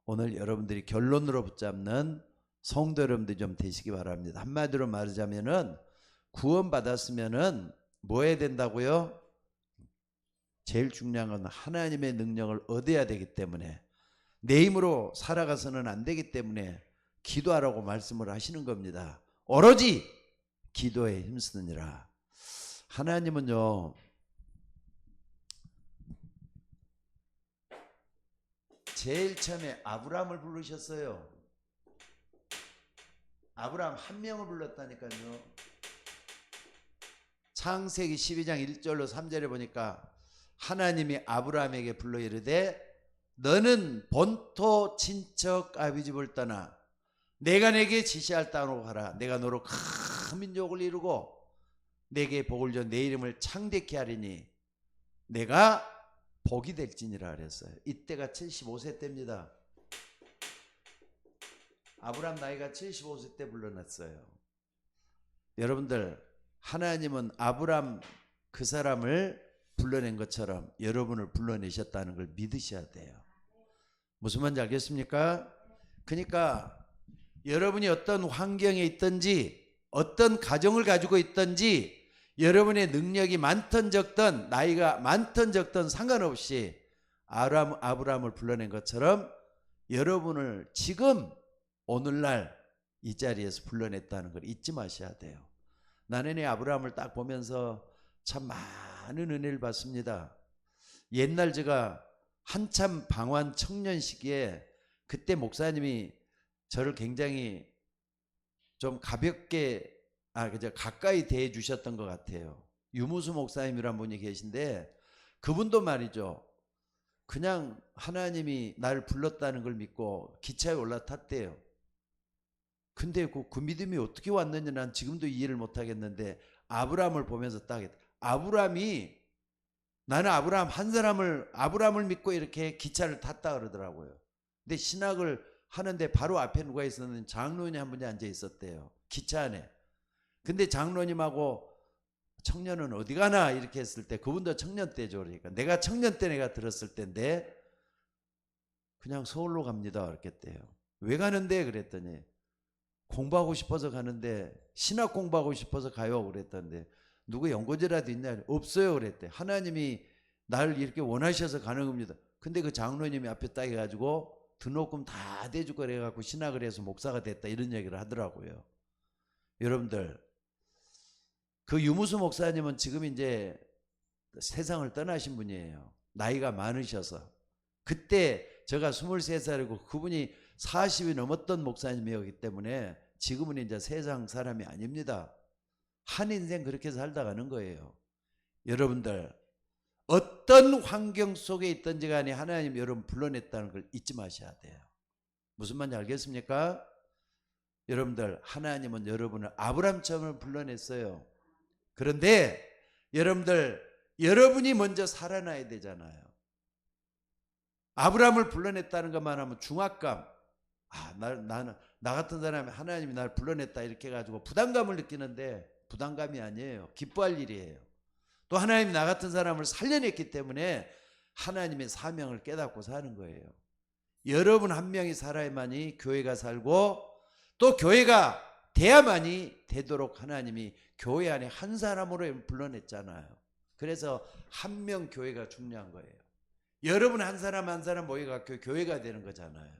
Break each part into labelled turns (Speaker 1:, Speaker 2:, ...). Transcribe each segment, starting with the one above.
Speaker 1: 오늘 여러분들이 결론으로 붙잡는 성도 여러분들이 좀 되시기 바랍니다. 한마디로 말하자면은 구원받았으면은 뭐 해야 된다고요? 제일 중요한 건 하나님의 능력을 얻어야 되기 때문에, 내 힘으로 살아가서는 안 되기 때문에 기도하라고 말씀을 하시는 겁니다. 오로지 기도에 힘쓰느니라. 하나님은요, 제일 처음에 아브라함을 부르셨어요. 아브라함 한 명을 불렀다니까요. 창세기 12장 1절로 3절에 보니까 하나님이 아브라함에게 불러 이르되 너는 본토 친척 아비 집을 떠나 내가 내게 지시할 땅으로 가라. 내가 너로 큰 민족을 이루고 내게 복을 줘 내 이름을 창대케 하리니 내가 복이 될지니라 그랬어요. 이때가 75세 때입니다. 아브라함 나이가 75세 때 불러놨어요. 여러분들, 하나님은 아브라함 그 사람을 불러낸 것처럼 여러분을 불러내셨다는 걸 믿으셔야 돼요. 무슨 말인지 알겠습니까? 그러니까 여러분이 어떤 환경에 있든지 어떤 가정을 가지고 있든지 여러분의 능력이 많든 적든 나이가 많든 적든 상관없이 아브라함을 불러낸 것처럼 여러분을 지금 오늘날 이 자리에서 불러냈다는 걸 잊지 마셔야 돼요. 나는 이 아브라함을 딱 보면서 참 많은 은혜를 받습니다. 옛날 제가 한참 방황 청년 시기에 그때 목사님이 저를 굉장히 좀 가볍게 가까이 대해 주셨던 것 같아요. 유무수 목사님이란 분이 계신데 그분도 말이죠, 그냥 하나님이 나를 불렀다는 걸 믿고 기차에 올라탔대요. 근데 그 믿음이 어떻게 왔는지 난 지금도 이해를 못하겠는데 아브라함을 보면서 딱 아브라함이, 나는 아브라함 한 사람을 아브라함을 믿고 이렇게 기차를 탔다 그러더라고요. 근데 신학을 하는데 바로 앞에 누가 있었는지 장로님 한 분이 앉아 있었대요. 기차 안에. 근데 장로님하고 청년은 어디 가나 이렇게 했을 때 그분도 청년 때죠. 그러니까 내가 청년 때 내가 들었을 때인데 그냥 서울로 갑니다 그랬대요. 왜 가는데 그랬더니 공부하고 싶어서 가는데, 신학 공부하고 싶어서 가요 그랬던데 누구 연고지라도 있냐? 없어요 그랬대. 하나님이 나를 이렇게 원하셔서 가는 겁니다. 근데 그 장로님이 앞에 딱 해가지고 등록금 다 대주고 그래갖고 신학을 해서 목사가 됐다 이런 얘기를 하더라고요. 여러분들, 그 유무수 목사님은 지금 이제 세상을 떠나신 분이에요. 나이가 많으셔서. 그때 제가 23살이고 그분이 40이 넘었던 목사님이었기 때문에 지금은 이제 세상 사람이 아닙니다. 한 인생 그렇게 살다 가는 거예요. 여러분들, 어떤 환경 속에 있든지 간에 하나님 여러분 불러냈다는 걸 잊지 마셔야 돼요. 무슨 말인지 알겠습니까? 여러분들, 하나님은 여러분을 아브라함처럼 불러냈어요. 그런데 여러분들, 여러분이 먼저 살아나야 되잖아요. 아브라함을 불러냈다는 것만 하면 중압감, 나 같은 사람이 하나님이 나를 불러냈다 이렇게 해가지고 부담감을 느끼는데 부담감이 아니에요. 기뻐할 일이에요. 또 하나님이 나 같은 사람을 살려냈기 때문에 하나님의 사명을 깨닫고 사는 거예요. 여러분 한 명이 살아야만이 교회가 살고 또 교회가 돼야만이 되도록 하나님이 교회 안에 한 사람으로 불러냈잖아요. 그래서 한 명 교회가 중요한 거예요. 여러분 한 사람 한 사람 모여갖고 교회가 되는 거잖아요.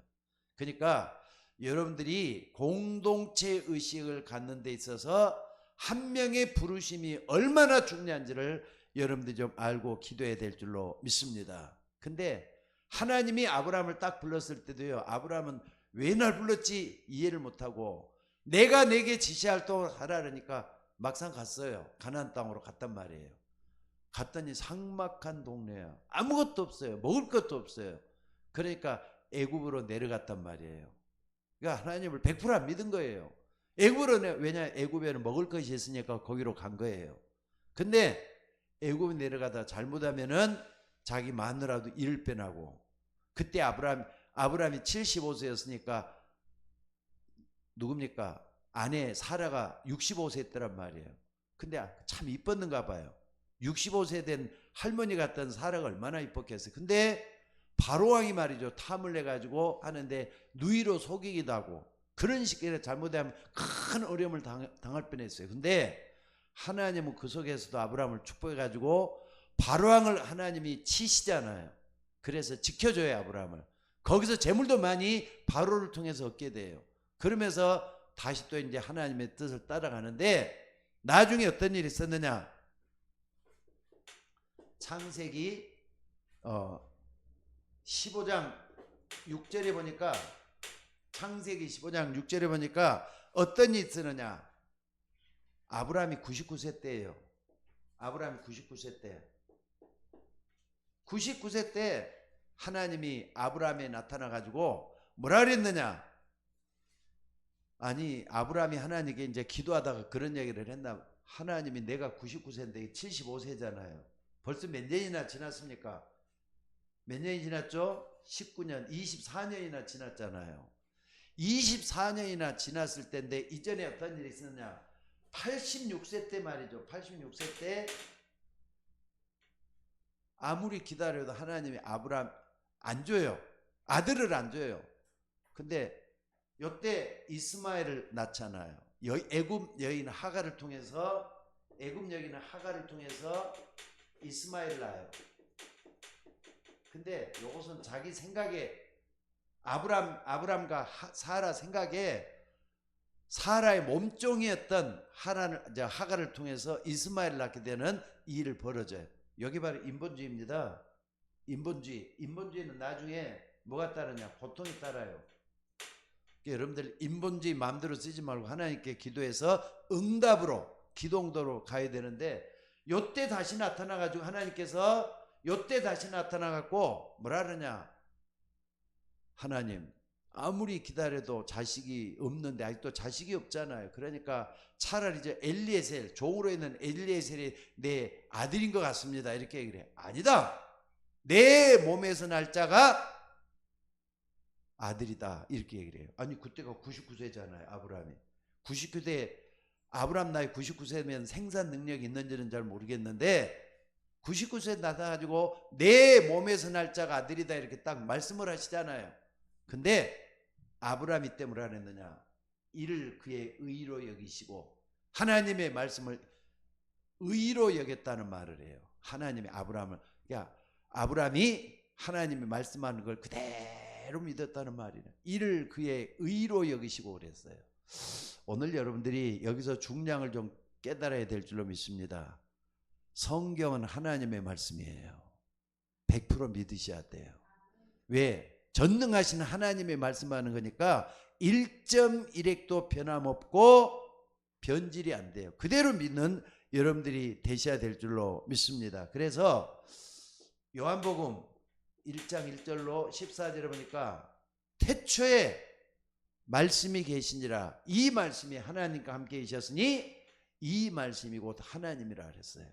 Speaker 1: 그러니까 여러분들이 공동체 의식을 갖는 데 있어서 한 명의 부르심이 얼마나 중요한지를 여러분들이 좀 알고 기도해야 될 줄로 믿습니다. 근데 하나님이 아브라함을 딱 불렀을 때도요, 아브라함은 왜 날 불렀지 이해를 못하고 내가 내게 지시할 동안 하라 그러니까 막상 갔어요. 가나안 땅으로 갔단 말이에요. 갔더니 삭막한 동네야. 아무것도 없어요. 먹을 것도 없어요. 그러니까 애굽으로 내려갔단 말이에요. 그러니까 하나님을 100% 안 믿은 거예요. 애굽으로 왜냐, 애굽에는 먹을 것이 있으니까 거기로 간 거예요. 근데 애굽에 내려가다 잘못하면은 자기 마누라도 일을 빼나고, 그때 아브라함이 75세였으니까 누굽니까? 아내 사라가 65세였더란 말이에요. 근데 참 이뻤는가 봐요. 65세 된 할머니 같던 사라가 얼마나 이뻤겠어요. 근데 바로왕이 말이죠. 탐을 내가지고 하는데 누이로 속이기도 하고 그런 식으로 잘못하면 큰 어려움을 당할 뻔했어요. 근데 하나님은 그 속에서도 아브라함을 축복해가지고 바로왕을 하나님이 치시잖아요. 그래서 지켜줘요, 아브라함을. 거기서 재물도 많이 바로를 통해서 얻게 돼요. 그러면서 다시 또 이제 하나님의 뜻을 따라가는데 나중에 어떤 일이 있었느냐? 창세기 15장 6절에 보니까 창세기 15장 6절에 보니까 어떤 일이 있었느냐? 아브라함이 99세 때예요. 아브라함이 99세 때. 99세 때 하나님이 아브라함에 나타나 가지고 뭐라 그랬느냐? 아니 아브라함이 하나님께 이제 기도하다가 그런 얘기를 했나? 하나님이 내가 99세인데 75세잖아요. 벌써 몇 년이나 지났습니까? 몇 년이 지났죠? 19년, 24년이나 지났잖아요. 24년이나 지났을 때인데 이전에 어떤 일이 있었느냐? 86세 때 말이죠. 86세 때 아무리 기다려도 하나님이 아브라함 안 줘요. 아들을 안 줘요. 근데 요때 이스마엘을 낳잖아요. 애굽 여인 하갈을 통해서 이스마엘을 낳아요. 근데 요것은 자기 생각에 아브람과 사라 생각에 사라의 몸종이었던 하갈을 통해서 이스마엘을 낳게 되는 이 일을 벌어져요. 여기 바로 인본주의입니다. 인본주의는 나중에 뭐가 따르냐? 고통이 따라요. 여러분들 인본주의 마음대로 쓰지 말고 하나님께 기도해서 응답으로 기도응답으로 가야 되는데 요때 다시 나타나가지고 하나님께서 요때 다시 나타나갖고 뭐라 그러냐? 하나님 아무리 기다려도 자식이 없는데 아직도 자식이 없잖아요. 그러니까 차라리 이제 엘리에셀 종으로 있는 엘리에셀이 내 아들인 것 같습니다. 이렇게 얘기를 해. 아니다. 내 몸에서 날 자가 아들이다. 이렇게 얘기를 해요. 아니 그때가 99세잖아요. 아브라함이 99세 아브라함 나이 99세면 생산 능력이 있는지는 잘 모르겠는데 99세 나타가지고 내 몸에서 날 자가 아들이다 이렇게 딱 말씀을 하시잖아요. 근데 아브라함이 때 뭐라 그랬느냐? 이를 그의 의로 여기시고 하나님의 말씀을 의로 여겼다는 말을 해요. 하나님이 아브라함을 그러니까 아브라함이 하나님이 말씀하는 걸 그대로 믿었다는 말이네. 이를 그의 의로 여기시고 그랬어요. 오늘 여러분들이 여기서 중량을 좀 깨달아야 될 줄로 믿습니다. 성경은 하나님의 말씀이에요. 100% 믿으셔야 돼요. 왜? 전능하신 하나님의 말씀하는 거니까 1.1핵도 변함없고 변질이 안 돼요. 그대로 믿는 여러분들이 되셔야 될 줄로 믿습니다. 그래서 요한복음 1장 1절로 14절에 보니까 태초에 말씀이 계시니라 이 말씀이 하나님과 함께 계셨으니 이 말씀이 곧 하나님이라 그랬어요.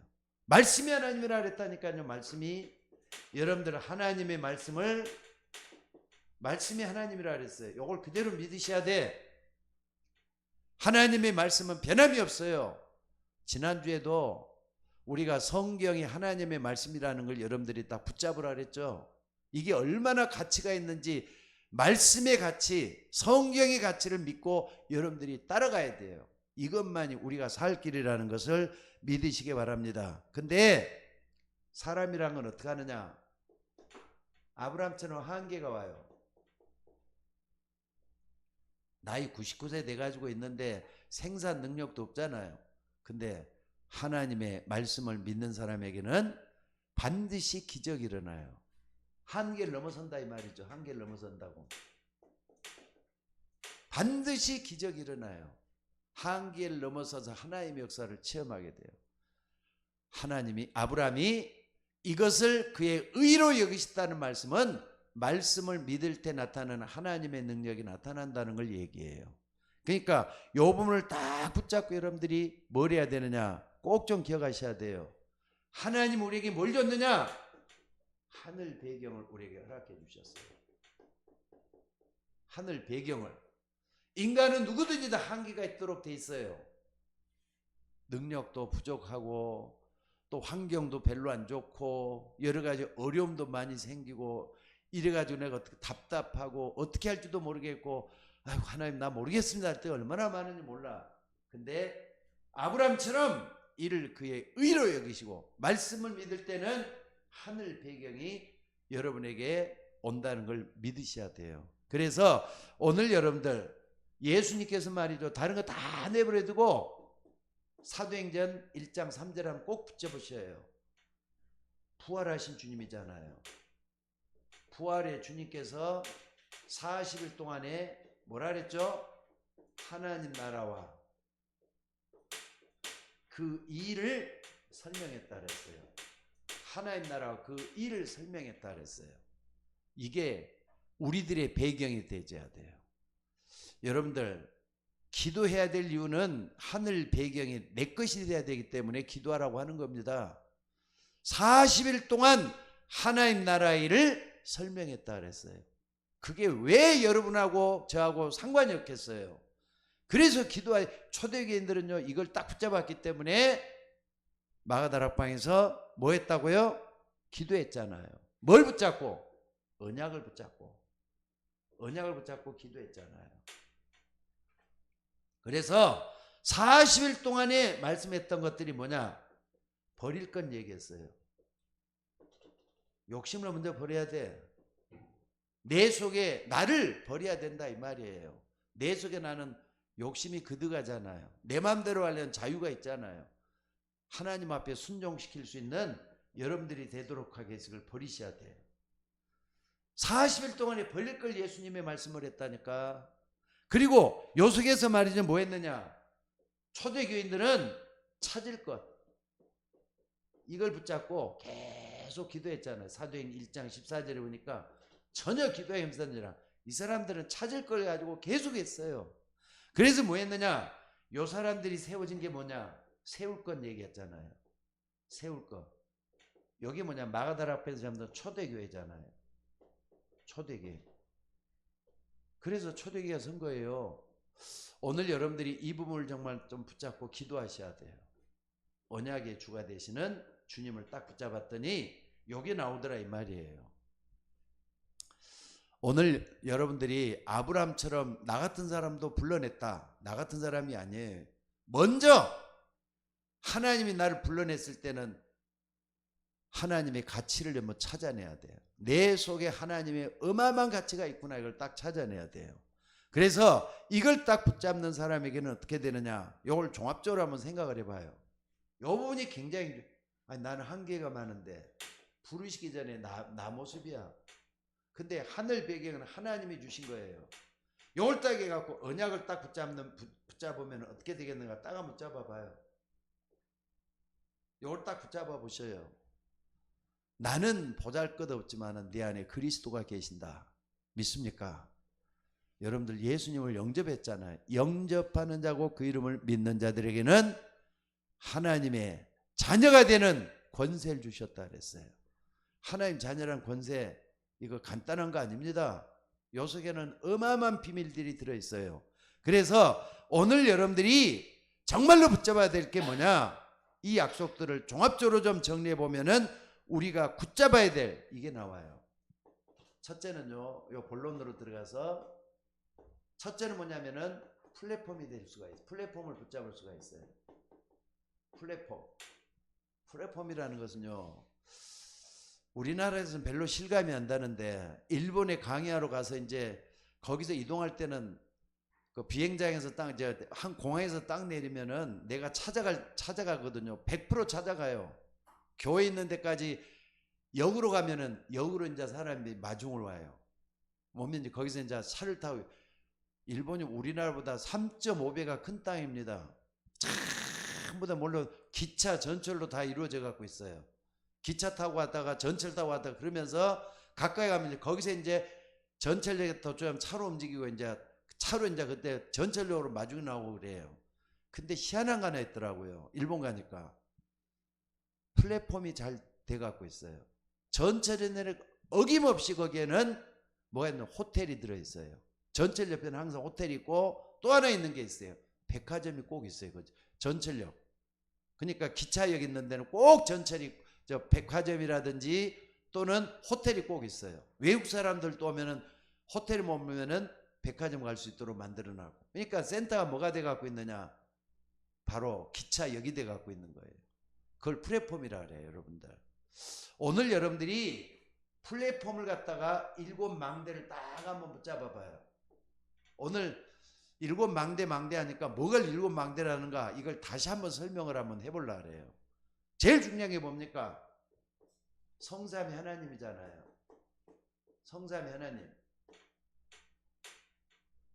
Speaker 1: 말씀이 하나님이라 그랬다니까요. 말씀이 여러분들 하나님의 말씀이 하나님이라 그랬어요. 이걸 그대로 믿으셔야 돼. 하나님의 말씀은 변함이 없어요. 지난주에도 우리가 성경이 하나님의 말씀이라는 걸 여러분들이 딱 붙잡으라 그랬죠. 이게 얼마나 가치가 있는지 말씀의 가치, 성경의 가치를 믿고 여러분들이 따라가야 돼요. 이것만이 우리가 살 길이라는 것을 믿으시기 바랍니다. 근데 사람이란 건 어떻게 하느냐? 아브라함처럼 한계가 와요. 나이 99세 돼가지고 있는데 생산 능력도 없잖아요. 근데 하나님의 말씀을 믿는 사람에게는 반드시 기적이 일어나요. 한계를 넘어선다 이 말이죠. 한계를 넘어선다고. 반드시 기적이 일어나요. 한계를 넘어서서 하나님의 역사를 체험하게 돼요. 하나님이 아브라함이 이것을 그의 의로 여기셨다는 말씀은 말씀을 믿을 때 나타나는 하나님의 능력이 나타난다는 걸 얘기해요. 그러니까 이 부분을 딱 붙잡고 여러분들이 뭘 해야 되느냐 꼭 좀 기억하셔야 돼요. 하나님 우리에게 뭘 줬느냐? 하늘 배경을 우리에게 허락해 주셨어요. 하늘 배경을. 인간은 누구든지 다 한계가 있도록 돼 있어요. 능력도 부족하고 또 환경도 별로 안 좋고 여러 가지 어려움도 많이 생기고 이래가지고 내가 어떻게 답답하고 어떻게 할지도 모르겠고, 아이고 하나님 나 모르겠습니다 할 때 얼마나 많은지 몰라. 근데 아브라함처럼 이를 그의 의로 여기시고 말씀을 믿을 때는 하늘 배경이 여러분에게 온다는 걸 믿으셔야 돼요. 그래서 오늘 여러분들 예수님께서 말이죠, 다른 거 다 내버려 두고 사도행전 1장 3절 한번 꼭 붙여보셔요. 부활하신 주님이잖아요. 부활의 주님께서 40일 동안에 뭐라 그랬죠? 하나님 나라와 그 일을 설명했다 그랬어요. 하나님 나라와 그 일을 설명했다 그랬어요. 이게 우리들의 배경이 되어야 돼요. 여러분들 기도해야 될 이유는 하늘 배경이 내 것이 돼야 되기 때문에 기도하라고 하는 겁니다. 40일 동안 하나님 나라 일을 설명했다 그랬어요. 그게 왜 여러분하고 저하고 상관이 없겠어요. 그래서 초대교인들은요 이걸 딱 붙잡았기 때문에 마가다락방에서 뭐 했다고요? 기도했잖아요. 뭘 붙잡고? 언약을 붙잡고 기도했잖아요. 그래서 40일 동안에 말씀했던 것들이 뭐냐? 버릴 건 얘기했어요. 욕심을 먼저 버려야 돼. 내 속에 나를 버려야 된다 이 말이에요. 내 속에 나는 욕심이 그득하잖아요. 내 마음대로 하려는 자유가 있잖아요. 하나님 앞에 순종시킬 수 있는 여러분들이 되도록 하게 해서 그걸 버리셔야 돼요. 40일 동안에 버릴 걸 예수님의 말씀을 했다니까. 그리고 요 속에서 말이죠 뭐 했느냐? 초대교인들은 찾을 것 이걸 붙잡고 계속 기도했잖아요. 사도행 1장 14절에 보니까 전혀 기도의 힘쓰느라 이 사람들은 찾을 걸 가지고 계속 했어요. 그래서 뭐 했느냐? 요 사람들이 세워진 게 뭐냐? 세울 것 얘기했잖아요. 세울 것. 여기 뭐냐? 마가다라 앞에서 잡는 초대교회잖아요. 초대교회. 그래서 초대교회가 선 거예요. 오늘 여러분들이 이 부분을 정말 좀 붙잡고 기도하셔야 돼요. 언약의 주가 되시는 주님을 딱 붙잡았더니 요게 나오더라 이 말이에요. 오늘 여러분들이 아브라함처럼 나 같은 사람도 불러냈다. 나 같은 사람이 아니에요. 먼저 하나님이 나를 불러냈을 때는 하나님의 가치를 한번 찾아내야 돼요. 내 속에 하나님의 어마어마한 가치가 있구나 이걸 딱 찾아내야 돼요. 그래서 이걸 딱 붙잡는 사람에게는 어떻게 되느냐? 이걸 종합적으로 한번 생각을 해봐요. 이 부분이 굉장히 나는 한계가 많은데 부르시기 전에 나 모습이야. 근데 하늘 배경은 하나님이 주신 거예요. 이걸 딱 해갖고 언약을 딱 붙잡으면 어떻게 되겠는가? 딱 한번 잡아봐요. 이걸 딱 붙잡아 보셔요. 나는 보잘것없지만 내 안에 그리스도가 계신다. 믿습니까? 여러분들 예수님을 영접했잖아요. 영접하는 자고 그 이름을 믿는 자들에게는 하나님의 자녀가 되는 권세를 주셨다 그랬어요. 하나님 자녀란 권세 이거 간단한 거 아닙니다. 요 속에는 어마어마한 비밀들이 들어있어요. 그래서 오늘 여러분들이 정말로 붙잡아야 될 게 뭐냐? 이 약속들을 종합적으로 좀 정리해 보면은 우리가 붙잡아야 될 이게 나와요. 첫째는요, 요 본론으로 들어가서 첫째는 뭐냐면은 플랫폼이 될 수가 있어요. 플랫폼을 붙잡을 수가 있어요. 플랫폼이라는 것은요, 우리나라에서는 별로 실감이 안 나는데 일본에 강의하러 가서 이제 거기서 이동할 때는 그 비행장에서 한 공항에서 딱 내리면은 내가 찾아가거든요. 100% 찾아가요. 교회 있는 데까지 역으로 가면은 역으로 이제 사람들이 마중을 와요. 뭐면 이제 거기서 이제 차를 타고 일본이 우리나라보다 3.5배가 큰 땅입니다. 전부 다 물론 기차 전철로 다 이루어져 갖고 있어요. 기차 타고 왔다가 전철 타고 왔다가 그러면서 가까이 가면 이제 거기서 이제 전철역에 더 좀 차로 움직이고 이제 차로 이제 그때 전철역으로 마중이 나오고 그래요. 근데 희한한 거 하나 있더라고요. 일본 가니까 플랫폼이 잘 돼 갖고 있어요. 전철에 내려 어김없이 거기에는 뭐가 있는 호텔이 들어 있어요. 전철 옆에는 항상 호텔이 있고 또 하나 있는 게 있어요. 백화점이 꼭 있어요. 전철역. 그러니까 기차역 있는 데는 꼭 전철이 백화점이라든지 또는 호텔이 꼭 있어요. 외국 사람들도 오면은 호텔에 머물면은 백화점 갈 수 있도록 만들어놨고. 그러니까 센터가 뭐가 돼 갖고 있느냐? 바로 기차역이 돼 갖고 있는 거예요. 그걸 플랫폼이라 그래요, 여러분들. 오늘 여러분들이 플랫폼을 갖다가 7망대를 딱 한번 붙잡아 봐요. 오늘 7망대 하니까 뭐가 7망대라는가 이걸 다시 한번 설명을 한번 해보려고 그래요. 제일 중요한 게 뭡니까? 성삼위 하나님이잖아요. 성삼위 하나님.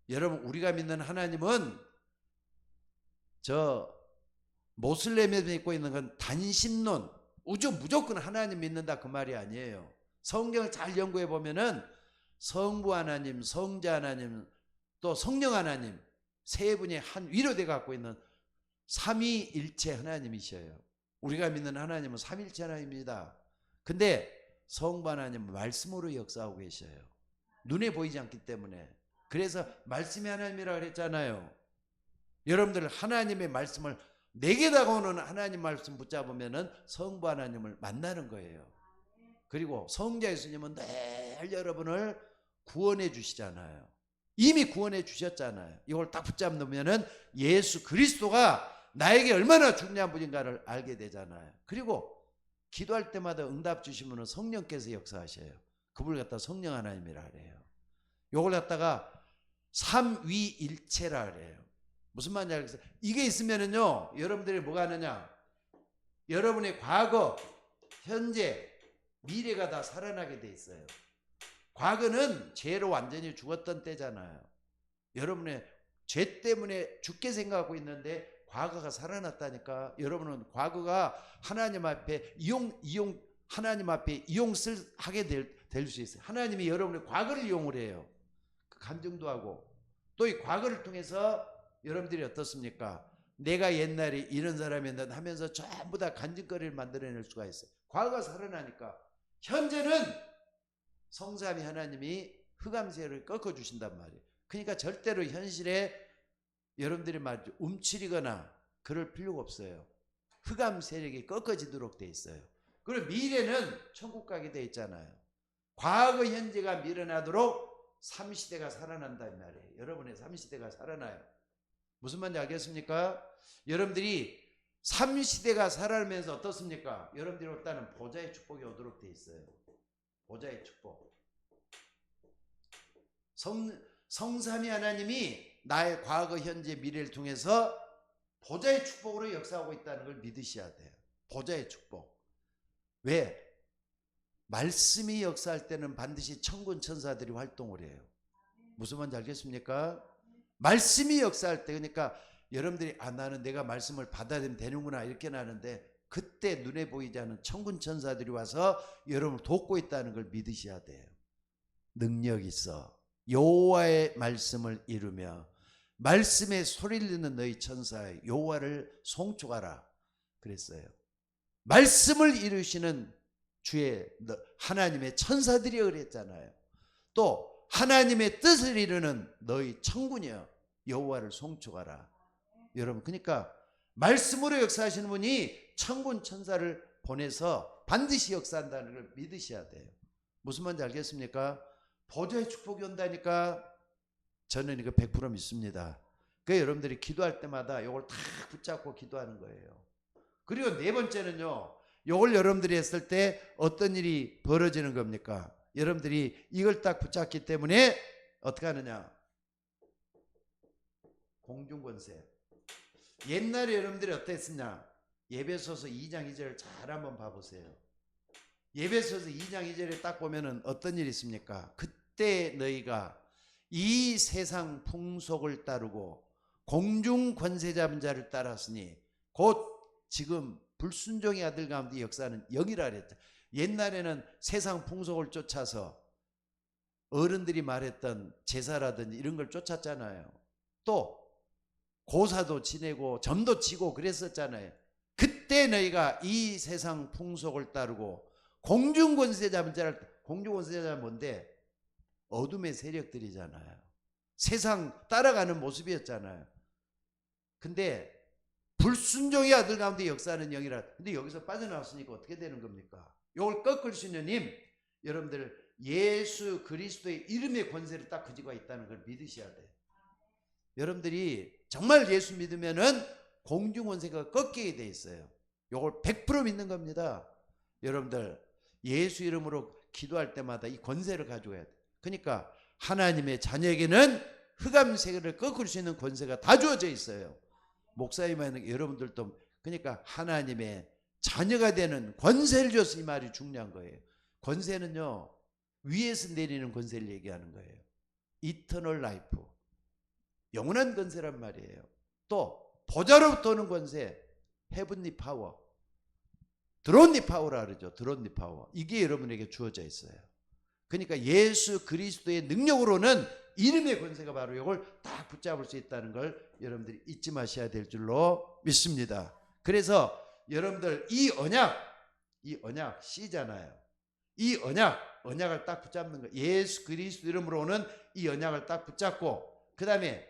Speaker 1: 여러분, 우리가 믿는 하나님은 저 모슬렘에 믿고 있는 건 단신론, 우주 무조건 하나님 믿는다 그 말이 아니에요. 성경을 잘 연구해 보면은 성부 하나님, 성자 하나님, 또 성령 하나님 세 분이 한 위로 돼 갖고 있는 삼위일체 하나님이셔요. 우리가 믿는 하나님은 삼일체 하나님입니다. 근데 성부 하나님은 말씀으로 역사하고 계셔요. 눈에 보이지 않기 때문에. 그래서 말씀이 하나님이라고 그랬잖아요. 여러분들 하나님의 말씀을 내게 다가오는 하나님 말씀 붙잡으면은 성부 하나님을 만나는 거예요. 그리고 성자 예수님은 늘 여러분을 구원해 주시잖아요. 이미 구원해 주셨잖아요. 이걸 딱 붙잡으면은 예수 그리스도가 나에게 얼마나 중요한 분인가를 알게 되잖아요. 그리고 기도할 때마다 응답 주시면 성령께서 역사하셔요. 그분을 갖다 성령 하나님이라 그래요. 이걸 갖다가 삼위일체라 그래요. 무슨 말인지 알겠어요? 이게 있으면은요, 여러분들이 뭐가 하느냐? 여러분의 과거, 현재, 미래가 다 살아나게 돼 있어요. 과거는 죄로 완전히 죽었던 때잖아요. 여러분의 죄 때문에 죽게 생각하고 있는데 과거가 살아났다니까. 여러분은 과거가 하나님 앞에 하나님 앞에 하게 될 수 있어요. 하나님이 여러분의 과거를 이용을 해요. 그 감정도 하고. 또 이 과거를 통해서 여러분들이 어떻습니까? 내가 옛날에 이런 사람이었는데 하면서 전부 다 간증거리를 만들어낼 수가 있어요. 과거가 살아나니까. 현재는 성삼위 하나님이 흑암세력을 꺾어주신단 말이에요. 그러니까 절대로 현실에 여러분들이 말이죠, 움츠리거나 그럴 필요가 없어요. 흑암 세력이 꺾어지도록 돼 있어요. 그리고 미래는 천국 가게 돼 있잖아요. 과거, 현재가 미련하도록 삼시대가 살아난다 이 말이에요. 여러분의 삼시대가 살아나요. 무슨 말인지 알겠습니까? 여러분들이 삼시대가 살아나면서 어떻습니까? 여러분들이 일단은 보좌의 축복이 오도록 돼 있어요. 보좌의 축복. 성삼위 하나님이 나의 과거, 현재, 미래를 통해서 보좌의 축복으로 역사하고 있다는 걸 믿으셔야 돼요. 보좌의 축복. 왜? 말씀이 역사할 때는 반드시 천군 천사들이 활동을 해요. 무슨 말인지 알겠습니까? 말씀이 역사할 때, 그러니까 여러분들이 나는 내가 말씀을 받아들이면 되는구나 이렇게 나는데, 그때 눈에 보이지 않는 천군 천사들이 와서 여러분을 돕고 있다는 걸 믿으셔야 돼요. 능력 있어. 여호와의 말씀을 이루며 말씀에 소리를 듣는 너희 천사의 여호와를 송축하라 그랬어요. 말씀을 이루시는 주의 하나님의 천사들이 그랬잖아요. 또 하나님의 뜻을 이루는 너희 천군이여 여호와를 송축하라. 여러분, 그러니까 말씀으로 역사하시는 분이 천군 천사를 보내서 반드시 역사한다는 걸 믿으셔야 돼요. 무슨 말인지 알겠습니까? 보좌의 축복이 온다니까. 저는 이거 100% 믿습니다. 그래서 여러분들이 기도할 때마다 이걸 다 붙잡고 기도하는 거예요. 그리고 네 번째는요, 이걸 여러분들이 했을 때 어떤 일이 벌어지는 겁니까? 여러분들이 이걸 딱 붙잡기 때문에 어떻게 하느냐? 공중권세. 옛날에 여러분들이 어땠었냐? 에베소서 2장 2절을 잘 한번 봐보세요. 에베소서 2장 2절에 딱 보면은 어떤 일이 있습니까? 그때 너희가 이 세상 풍속을 따르고 공중 권세 잡은 자를 따랐으니 곧 지금 불순종의 아들 가운데 역사는 영이라 그랬죠. 옛날에는 세상 풍속을 쫓아서 어른들이 말했던 제사라든지 이런 걸 쫓았잖아요. 또 고사도 지내고 점도 치고 그랬었잖아요. 그때 너희가 이 세상 풍속을 따르고 공중 권세 잡은 자를, 공중 권세 잡은 뭔데? 어둠의 세력들이잖아요. 세상 따라가는 모습이었잖아요. 근데 불순종의 아들 가운데 역사하는 영이라. 근데 여기서 빠져나왔으니까 어떻게 되는 겁니까? 이걸 꺾을 수 있는 힘, 여러분들 예수 그리스도의 이름의 권세를 딱 가지고 있다는 걸 믿으셔야 돼요. 여러분들이 정말 예수 믿으면은 공중 권세가 꺾이게 돼 있어요. 요걸 100% 믿는 겁니다. 여러분들 예수 이름으로 기도할 때마다 이 권세를 가지고 해야 돼. 그러니까 하나님의 자녀에게는 흑암 세계를 꺾을 수 있는 권세가 다 주어져 있어요. 목사님은 여러분들도 그러니까 하나님의 자녀가 되는 권세를 줘서 이 말이 중요한 거예요. 권세는요 위에서 내리는 권세를 얘기하는 거예요. 이터널 라이프, 영원한 권세란 말이에요. 또 보좌로부터 오는 권세, 헤븐리 파워, 드론리 파워라 그러죠. 드론리 파워. 이게 여러분에게 주어져 있어요. 그러니까 예수 그리스도의 능력으로는 이름의 권세가 바로 이걸 딱 붙잡을 수 있다는 걸 여러분들이 잊지 마셔야 될 줄로 믿습니다. 그래서 여러분들 이 언약 C잖아요. 이 언약을 딱 붙잡는 거예요. 예수 그리스도 이름으로는 이 언약을 딱 붙잡고, 그 다음에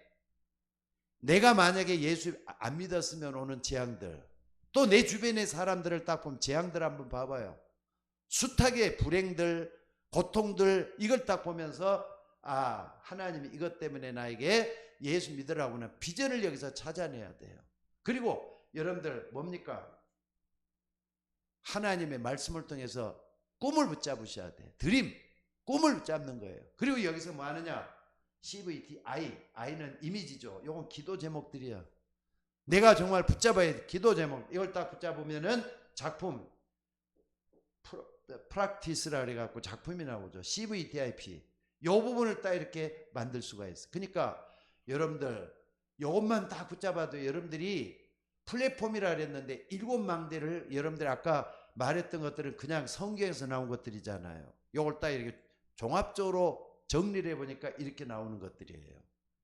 Speaker 1: 내가 만약에 예수 안 믿었으면 오는 재앙들, 또 내 주변의 사람들을 딱 보면 재앙들 한번 봐봐요. 숱하게 불행들, 고통들, 이걸 딱 보면서 아, 하나님이 이것 때문에 나에게 예수 믿으라고는 비전을 여기서 찾아내야 돼요. 그리고 여러분들 뭡니까? 하나님의 말씀을 통해서 꿈을 붙잡으셔야 돼. 드림, 꿈을 붙잡는 거예요. 그리고 여기서 뭐 하느냐? CVT, I는 이미지죠. 이건 기도 제목들이야. 내가 정말 붙잡아야 돼. 기도 제목. 이걸 딱 붙잡으면은 작품, 프랙티스라 그래갖고 작품이 나오죠. CVTIP. 이 부분을 딱 이렇게 만들 수가 있어. 그러니까 여러분들 이것만 다 붙잡아도 여러분들이 플랫폼이라 그랬는데 7망대를 여러분들 아까 말했던 것들은 그냥 성경에서 나온 것들이잖아요. 이걸 딱 이렇게 종합적으로 정리를 해보니까 이렇게 나오는 것들이에요.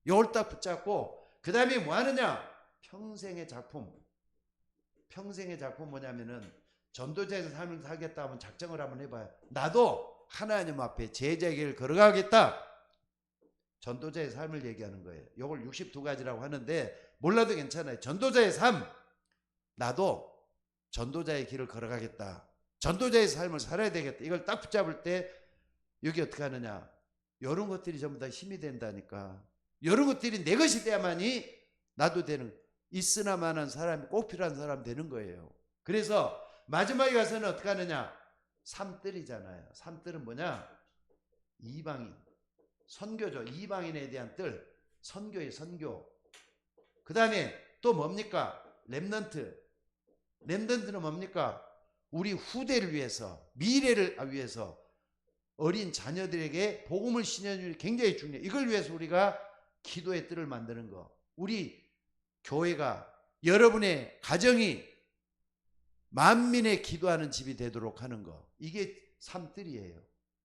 Speaker 1: 이걸 딱 붙잡고 그 다음에 뭐 하느냐? 평생의 작품. 평생의 작품 뭐냐면은 전도자의 삶을 살겠다 하면 작정을 한번 해봐요. 나도 하나님 앞에 제자의 길을 걸어가겠다. 전도자의 삶을 얘기하는 거예요. 이걸 62가지라고 하는데 몰라도 괜찮아요. 전도자의 삶. 나도 전도자의 길을 걸어가겠다. 전도자의 삶을 살아야 되겠다. 이걸 딱 붙잡을 때 여기 어떻게 하느냐? 이런 것들이 전부 다 힘이 된다니까. 이런 것들이 내 것이 돼야만이 나도 되는, 있으나마는 사람이 꼭 필요한 사람 되는 거예요. 그래서 마지막에 가서는 어떻게 하느냐? 삼뜰이잖아요. 삼뜰은 뭐냐? 이방인. 선교죠. 이방인에 대한 뜰. 선교의 선교. 그 다음에 또 뭡니까? 렘넌트. 렘넌트는 뭡니까? 우리 후대를 위해서, 미래를 위해서 어린 자녀들에게 복음을 신현주는 게 굉장히 중요해요. 이걸 위해서 우리가 기도의 뜰을 만드는 거. 우리 교회가, 여러분의 가정이 만민의 기도하는 집이 되도록 하는 거. 이게 삼뜰이에요.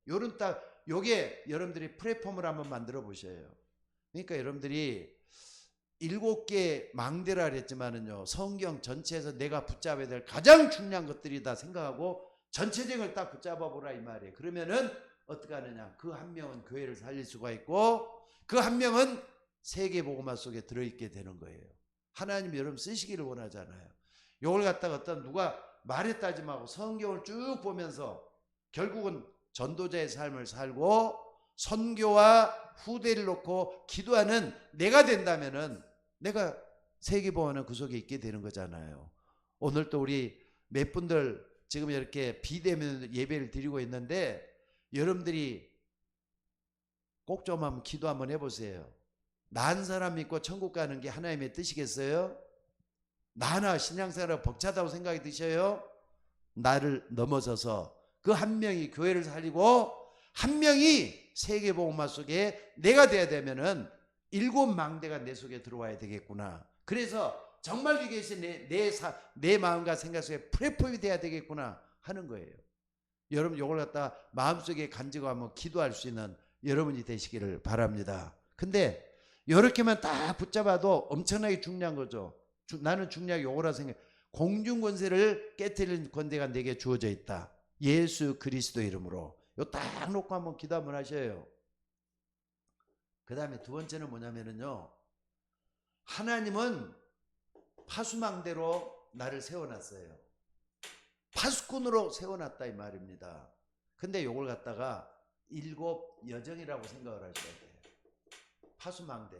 Speaker 1: 요런 딱, 요게 여러분들이 플랫폼을 한번 만들어 보셔요. 그러니까 여러분들이 7개 망대라 그랬지만은요, 성경 전체에서 내가 붙잡아야 될 가장 중요한 것들이다 생각하고 전체적을 딱 붙잡아 보라 이 말이에요. 그러면은 어떻게 하느냐? 그 한 명은 교회를 살릴 수가 있고 그 한 명은 세계 복음화 속에 들어있게 되는 거예요. 하나님 여러분 쓰시기를 원하잖아요. 요걸 갖다가 어떤 누가 말했다지 말고 성경을 쭉 보면서 결국은 전도자의 삶을 살고 선교와 후대를 놓고 기도하는 내가 된다면은 내가 세계복음화는 그 속에 있게 되는 거잖아요. 오늘 또 우리 몇 분들 지금 이렇게 비대면 예배를 드리고 있는데 여러분들이 꼭 좀 한번 기도 한번 해보세요. 나 한 사람 믿고 천국 가는 게 하나님의 뜻이겠어요? 나나 신앙생활이 벅차다고 생각이 드셔요? 나를 넘어서서 그 한 명이 교회를 살리고 한 명이 세계복음화 속에 내가 돼야 되면은 7망대가 내 속에 들어와야 되겠구나. 그래서 정말 이것이 내 마음과 생각 속에 플랫폼이 돼야 되겠구나 하는 거예요. 여러분 이걸 갖다 마음속에 간직하면 기도할 수 있는 여러분이 되시기를 바랍니다. 근데 이렇게만 딱 붙잡아도 엄청나게 중요한 거죠. 나는 중요하게 요거라 생각해. 공중권세를 깨뜨리는 권세가 내게 주어져 있다. 예수 그리스도 이름으로. 요 딱 놓고 한번 기도 한번 하셔요. 그 다음에 두 번째는 뭐냐면은요, 하나님은 파수망대로 나를 세워놨어요. 파수꾼으로 세워놨다 이 말입니다. 근데 요걸 갖다가 7 여정이라고 생각을 하셔야 돼요. 파수망대.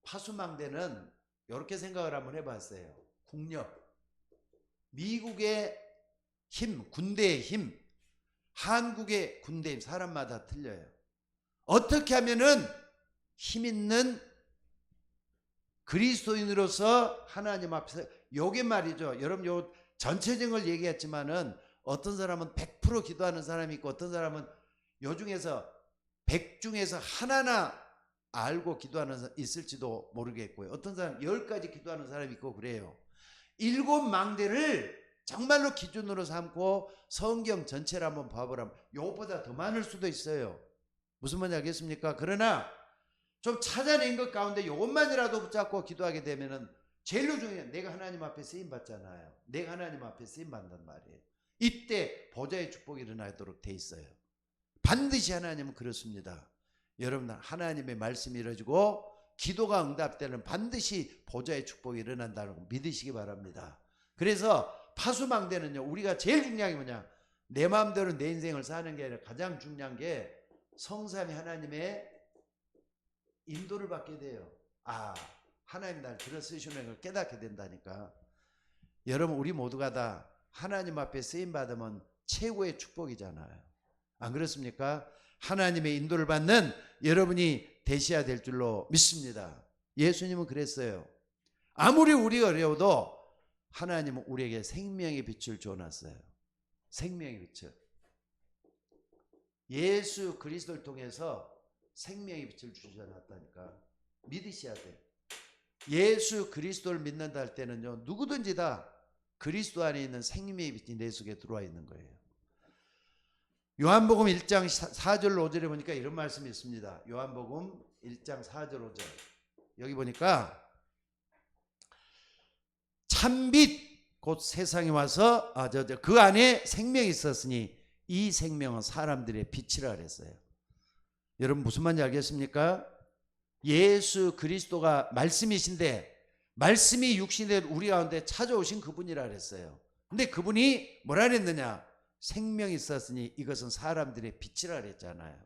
Speaker 1: 파수망대는 이렇게 생각을 한번 해봤어요. 국력. 미국의 힘, 군대의 힘, 한국의 군대의 힘, 사람마다 틀려요. 어떻게 하면은 힘 있는 그리스도인으로서 하나님 앞에서, 요게 말이죠. 여러분, 요 전체적인 걸 얘기했지만은 어떤 사람은 100% 기도하는 사람이 있고, 어떤 사람은 요 중에서 100 중에서 하나나 알고 기도하는 사람 있을지도 모르겠고요. 어떤 사람 10가지 기도하는 사람이 있고 그래요. 7 망대를 정말로 기준으로 삼고 성경 전체를 한번 봐보라면 요것보다 더 많을 수도 있어요. 무슨 말인지 알겠습니까? 그러나 좀 찾아낸 것 가운데 요것만이라도 붙잡고 기도하게 되면은 제일 중요한, 내가 하나님 앞에 쓰임 받잖아요. 내가 하나님 앞에 쓰임 받는단 말이에요. 이때 보좌의 축복이 일어나도록 돼 있어요. 반드시 하나님은 그렇습니다. 여러분, 하나님의 말씀이 이루어지고 기도가 응답되는 반드시 보좌의 축복이 일어난다는 거 믿으시기 바랍니다. 그래서 파수망대는요, 우리가 제일 중요한 게 뭐냐, 내 마음대로 내 인생을 사는 게 아니라 가장 중요한 게 성삼위 하나님의 인도를 받게 돼요. 아, 하나님 날 들어 쓰시는 걸 깨닫게 된다니까. 여러분, 우리 모두가 다 하나님 앞에 쓰임 받으면 최고의 축복이잖아요. 안 그렇습니까? 하나님의 인도를 받는 여러분이 되셔야 될 줄로 믿습니다. 예수님은 그랬어요. 아무리 우리가 어려워도 하나님은 우리에게 생명의 빛을 주어놨어요. 생명의 빛을. 예수 그리스도를 통해서 생명의 빛을 주셔놨다니까. 믿으셔야 돼요. 예수 그리스도를 믿는다 할 때는요, 누구든지 다 그리스도 안에 있는 생명의 빛이 내 속에 들어와 있는 거예요. 요한복음 1장 4절 5절에 보니까 이런 말씀이 있습니다. 요한복음 1장 4절 5절. 여기 보니까 참빛 곧 세상에 와서 그 안에 생명이 있었으니 이 생명은 사람들의 빛이라 그랬어요. 여러분, 무슨 말인지 알겠습니까? 예수 그리스도가 말씀이신데 말씀이 육신에 우리 가운데 찾아오신 그분이라 그랬어요. 근데 그분이 뭐라 그랬느냐? 생명이 있었으니 이것은 사람들의 빛이라 그랬잖아요.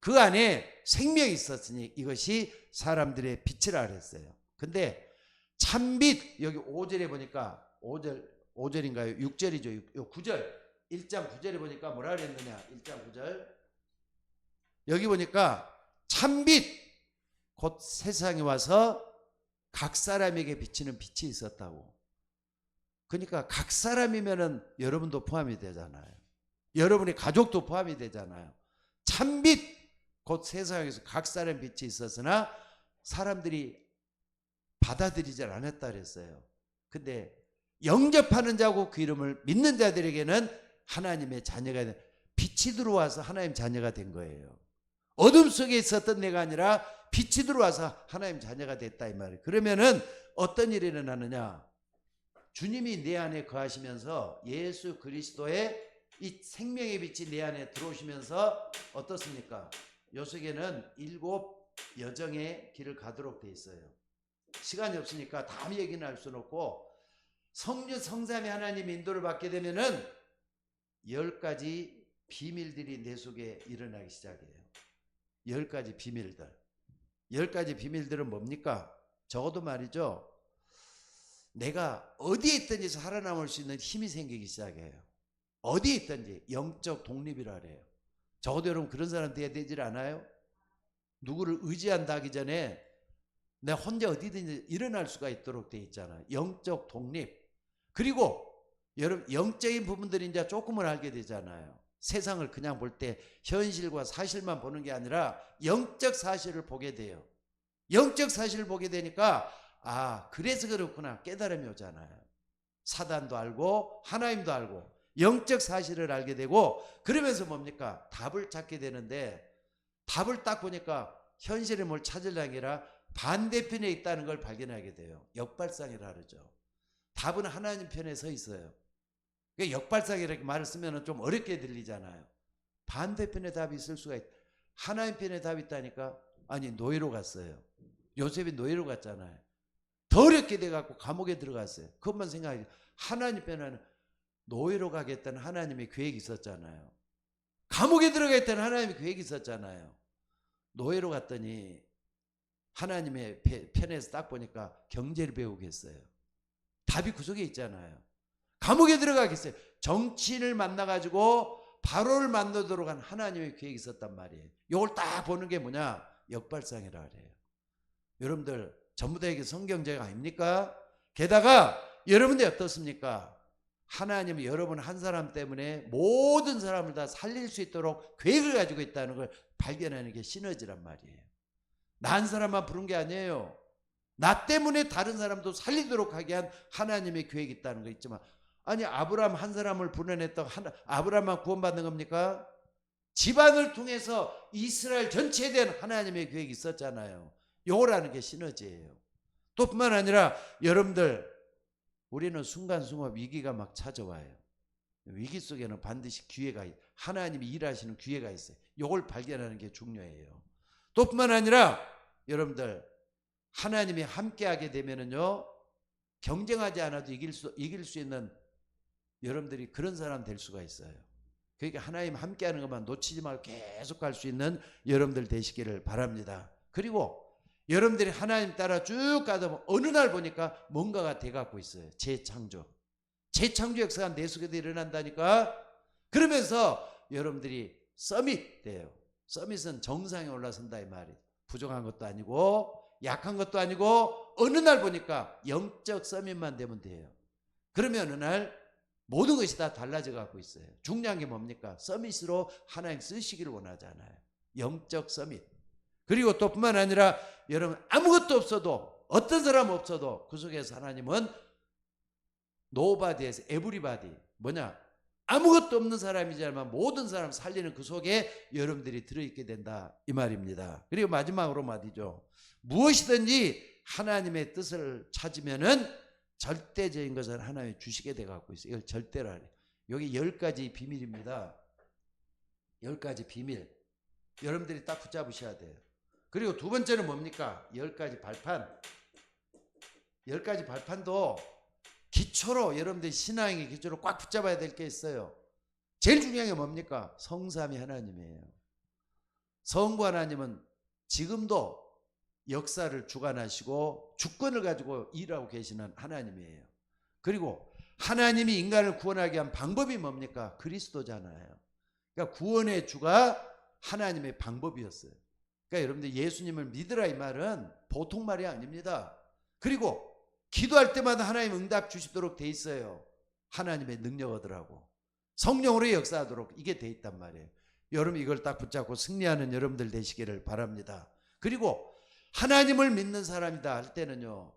Speaker 1: 그 안에 생명이 있었으니 이것이 사람들의 빛이라 그랬어요. 근데 참빛, 여기 5절에 보니까 5절인가요? 6절이죠. 9절 1장 9절에 보니까 뭐라 그랬느냐? 1장 9절 여기 보니까 참빛 곧 세상에 와서 각 사람에게 비치는 빛이 있었다고. 그러니까 각 사람이면은 여러분도 포함이 되잖아요. 여러분의 가족도 포함이 되잖아요. 참빛 곧 세상에서 각 사람 빛이 있었으나 사람들이 받아들이질 않았다 그랬어요. 근데 영접하는 자고 그 이름을 믿는 자들에게는 하나님의 자녀가 된, 빛이 들어와서 하나님 자녀가 된 거예요. 어둠 속에 있었던 내가 아니라 빛이 들어와서 하나님 자녀가 됐다 이 말이에요. 그러면은 어떤 일이 일어나느냐? 주님이 내 안에 거하시면서 예수 그리스도의 이 생명의 빛이 내 안에 들어오시면서 어떻습니까? 요 속에는 7 여정의 길을 가도록 돼 있어요. 시간이 없으니까 다 얘기는 할 수는 없고 성령 성삼위 하나님의 인도를 받게 되면은 10가지 비밀들이 내 속에 일어나기 시작해요. 10가지 비밀들. 10가지 비밀들은 뭡니까? 적어도 말이죠. 내가 어디에 있든지 살아남을 수 있는 힘이 생기기 시작해요. 어디에 있든지 영적 독립이라 그래요. 적어도 여러분 그런 사람 돼야 되질 않아요? 누구를 의지한다 하기 전에 내가 혼자 어디든지 일어날 수가 있도록 돼 있잖아요. 영적 독립. 그리고 여러분 영적인 부분들이 이제 조금은 알게 되잖아요. 세상을 그냥 볼 때 현실과 사실만 보는 게 아니라 영적 사실을 보게 돼요. 영적 사실을 보게 되니까 아, 그래서 그렇구나 깨달음이 오잖아요. 사단도 알고 하나님도 알고 영적 사실을 알게 되고 그러면서 뭡니까? 답을 찾게 되는데 답을 딱 보니까 현실에 뭘 찾으려는 게 아니라 반대편에 있다는 걸 발견하게 돼요. 역발상이라 그러죠. 답은 하나님 편에 서 있어요. 역발상이라고 말을 쓰면 좀 어렵게 들리잖아요. 반대편에 답이 있을 수가 있다. 하나님 편에 답이 있다니까. 아니 노예로 갔어요. 요셉이 노예로 갔잖아요. 더 어렵게 돼갖고 감옥에 들어갔어요. 그것만 생각하지. 하나님 편에는 노예로 가겠다는 하나님의 계획이 있었잖아요. 감옥에 들어가 있던 하나님의 계획이 있었잖아요. 노예로 갔더니 하나님의 편에서 딱 보니까 경제를 배우겠어요. 답이 그 속에 있잖아요. 감옥에 들어가겠어요. 정치인을 만나가지고 바로를 만나도록 한 하나님의 계획이 있었단 말이에요. 이걸 딱 보는 게 뭐냐? 역발상이라 그래요. 여러분들 전부 다 이게 성경제가 아닙니까? 게다가 여러분들 어떻습니까? 하나님은 여러분 한 사람 때문에 모든 사람을 다 살릴 수 있도록 계획을 가지고 있다는 걸 발견하는 게 시너지란 말이에요. 나 한 사람만 부른 게 아니에요. 나 때문에 다른 사람도 살리도록 하게 한 하나님의 계획이 있다는 거 있지만, 아니 아브라함 한 사람을 불러냈다고 아브라함만 구원받는 겁니까? 집안을 통해서 이스라엘 전체에 대한 하나님의 계획이 있었잖아요. 요거라는 게 시너지예요. 또 뿐만 아니라 여러분들, 우리는 순간순간 위기가 막 찾아와요. 위기 속에는 반드시 기회가, 하나님이 일하시는 기회가 있어요. 요걸 발견하는 게 중요해요. 또 뿐만 아니라 여러분들, 하나님이 함께하게 되면은요, 경쟁하지 않아도 이길 수 있는 여러분들이 그런 사람 될 수가 있어요. 그러니까 하나님 함께하는 것만 놓치지 말고 계속 갈 수 있는 여러분들 되시기를 바랍니다. 그리고 여러분들이 하나님 따라 쭉 가다 보면 어느 날 보니까 뭔가가 돼갖고 있어요. 재창조 역사가 내 속에도 일어난다니까. 그러면서 여러분들이 서밋 돼요. 서밋은 정상에 올라선다 이 말이에요. 부족한 것도 아니고 약한 것도 아니고 어느 날 보니까 영적 서밋만 되면 돼요. 그러면 어느 날 모든 것이 다 달라져 갖고 있어요. 중요한 게 뭡니까? 서밋으로 하나님 쓰시기를 원하잖아요. 영적 서밋. 그리고 또 뿐만 아니라 여러분 아무것도 없어도, 어떤 사람 없어도 그 속에서 하나님은 노바디에서 에브리바디, 뭐냐, 아무것도 없는 사람이지만 모든 사람 살리는 그 속에 여러분들이 들어있게 된다 이 말입니다. 그리고 마지막으로 말이죠, 무엇이든지 하나님의 뜻을 찾으면은 절대적인 것을 하나님이 주시게 돼 갖고 있어요. 이걸 절대라 그래요. 여기 10가지 비밀입니다. 10가지 비밀 여러분들이 딱 붙잡으셔야 돼요. 그리고 두 번째는 뭡니까? 10가지 발판. 10가지 발판도 기초로, 여러분들이 신앙의 기초로 꽉 붙잡아야 될 게 있어요. 제일 중요한 게 뭡니까? 성삼위 하나님이에요. 성부 하나님은 지금도 역사를 주관하시고 주권을 가지고 일하고 계시는 하나님이에요. 그리고 하나님이 인간을 구원하기 위한 방법이 뭡니까? 그리스도잖아요. 그러니까 구원의 주가 하나님의 방법이었어요. 그러니까 여러분들 예수님을 믿으라 이 말은 보통 말이 아닙니다. 그리고 기도할 때마다 하나님 응답 주시도록 돼 있어요. 하나님의 능력 얻으라고, 성령으로 역사하도록 이게 돼 있단 말이에요. 여러분 이걸 딱 붙잡고 승리하는 여러분들 되시기를 바랍니다. 그리고 하나님을 믿는 사람이다 할 때는요,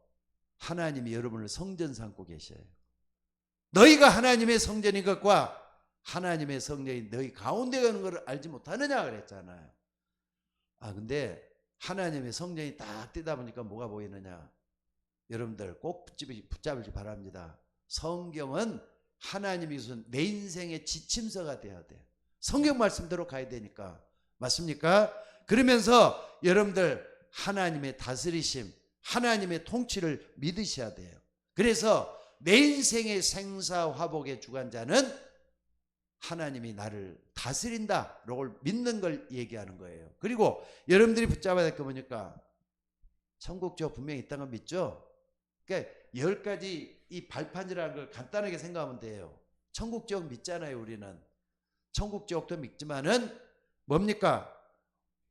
Speaker 1: 하나님이 여러분을 성전 삼고 계셔요. 너희가 하나님의 성전인 것과 하나님의 성령이 너희 가운데 가는 것을 알지 못하느냐 그랬잖아요. 근데 하나님의 성령이 딱 뜨다 보니까 뭐가 보이느냐? 여러분들 꼭 붙잡을지 바랍니다. 성경은 하나님이 내 인생의 지침서가 돼야 돼요. 성경 말씀대로 가야 되니까. 맞습니까? 그러면서 여러분들 하나님의 다스리심, 하나님의 통치를 믿으셔야 돼요. 그래서 내 인생의 생사화복의 주관자는 하나님이 나를 다스린다 를 믿는 걸 얘기하는 거예요. 그리고 여러분들이 붙잡아야 될 거 뭐니까? 천국지옥 분명히 있다는 걸 믿죠? 그러니까 10가지 이 발판이라는 걸 간단하게 생각하면 돼요. 천국지옥 믿잖아요. 우리는 천국지옥도 믿지만은 뭡니까?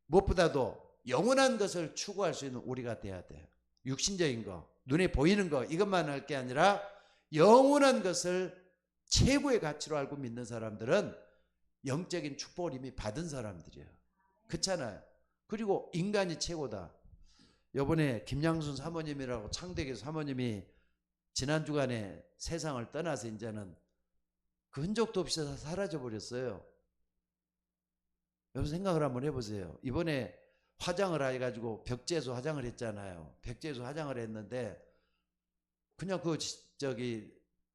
Speaker 1: 무엇보다도 영원한 것을 추구할 수 있는 우리가 돼야 돼요. 육신적인 거, 눈에 보이는 거 이것만 할 게 아니라 영원한 것을 최고의 가치로 알고 믿는 사람들은 영적인 축복을 이미 받은 사람들이에요. 그렇잖아요. 그리고 인간이 최고다. 이번에 김양순 사모님이라고 창대교 사모님이 지난 주간에 세상을 떠나서 이제는 그 흔적도 없이 사라져 버렸어요. 여러분 생각을 한번 해보세요. 이번에 화장을 해가지고 벽제소 화장을 했잖아요. 벽제소 화장을 했는데 그냥 그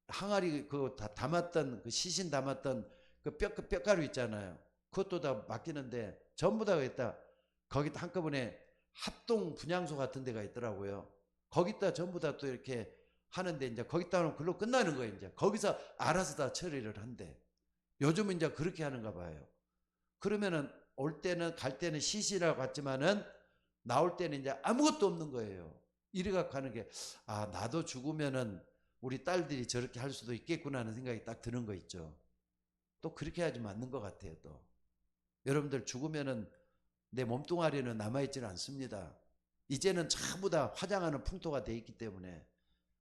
Speaker 1: 항아리 그 담았던 그 시신 담았던 그 뼈가루 있잖아요. 그것도 다 맡기는데 전부 다 거기 한꺼번에 합동 분향소 같은 데가 있더라고요. 거기다 전부 다 또 이렇게 하는데 이제 거기다 하면 그걸로 끝나는 거예요. 이제 거기서 알아서 다 처리를 한대. 요즘은 이제 그렇게 하는가 봐요. 그러면은 올 때는 갈 때는 시시라고 갔지만은 나올 때는 이제 아무것도 없는 거예요. 이래갖고 하는 게 나도 죽으면은 우리 딸들이 저렇게 할 수도 있겠구나 하는 생각이 딱 드는 거 있죠. 또 그렇게 하지 맞는 것 같아요. 또 여러분들 죽으면은 내 몸뚱아리는 남아있지는 않습니다. 이제는 전부 다 화장하는 풍토가 돼 있기 때문에.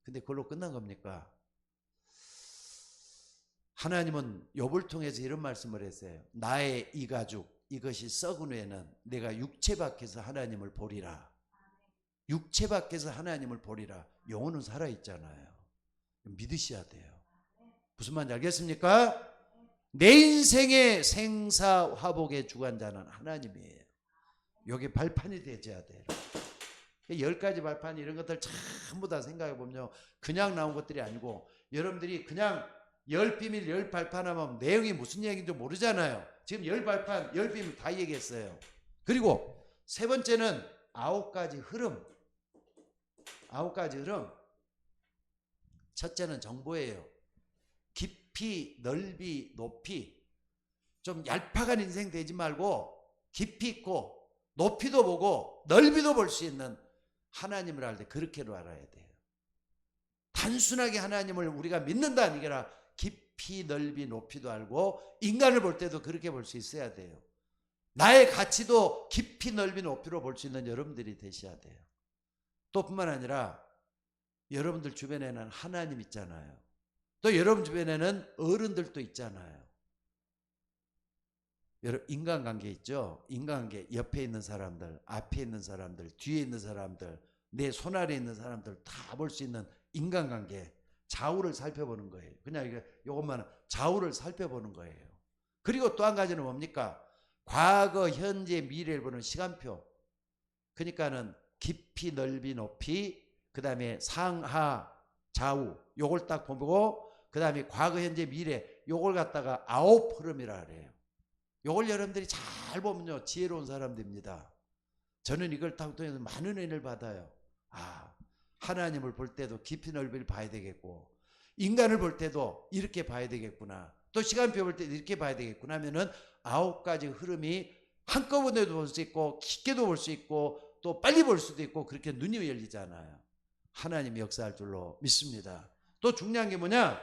Speaker 1: 근데 그걸로 끝난 겁니까? 하나님은 욥을 통해서 이런 말씀을 했어요. 나의 이 가죽 이것이 썩은 후에는 내가 육체 밖에서 하나님을 보리라. 육체 밖에서 하나님을 보리라. 영혼은 살아있잖아요. 믿으셔야 돼요. 무슨 말인지 알겠습니까? 내 인생의 생사화복의 주관자는 하나님이에요. 여기 발판이 되어야 돼요. 10가지 발판 이런 것들 전부 다 생각해 보면 그냥 나온 것들이 아니고 여러분들이 그냥 10비밀 10발판 하면 내용이 무슨 얘기인지 모르잖아요. 지금 10발판 10비밀 다 얘기했어요. 그리고 세 번째는 9가지 흐름. 9가지 흐름. 첫째는 정보예요. 깊이, 넓이, 높이. 좀 얄팍한 인생 되지 말고 깊이 있고 높이도 보고 넓이도 볼 수 있는 하나님을 알 때 그렇게로 알아야 돼요. 단순하게 하나님을 우리가 믿는다는 게 아니라 깊이, 넓이, 높이도 알고 인간을 볼 때도 그렇게 볼 수 있어야 돼요. 나의 가치도 깊이, 넓이, 높이로 볼 수 있는 여러분들이 되셔야 돼요. 또 뿐만 아니라 여러분들 주변에는 하나님 있잖아요. 또 여러분 주변에는 어른들도 있잖아요. 여러분 인간관계 있죠? 인간관계 옆에 있는 사람들, 앞에 있는 사람들, 뒤에 있는 사람들, 내 손아래 있는 사람들 다 볼 수 있는 인간관계. 좌우를 살펴보는 거예요. 그냥 이것만 좌우를 살펴보는 거예요. 그리고 또 한 가지는 뭡니까? 과거, 현재, 미래를 보는 시간표. 그러니까는 깊이, 넓이, 높이, 그 다음에 상하, 좌우 요걸 딱 보고 그 다음에 과거, 현재, 미래 요걸 갖다가 9 흐름이라 그래요. 요걸 여러분들이 잘 보면요 지혜로운 사람들입니다. 저는 이걸 딱 통해서 많은 은혜를 받아요. 하나님을 볼 때도 깊이 넓이를 봐야 되겠고 인간을 볼 때도 이렇게 봐야 되겠구나. 또 시간표 볼 때도 이렇게 봐야 되겠구나 하면은 9가지 흐름이 한꺼번에도 볼 수 있고 깊게도 볼 수 있고 또 빨리 볼 수도 있고 그렇게 눈이 열리잖아요. 하나님이 역사할 줄로 믿습니다. 또 중요한 게 뭐냐?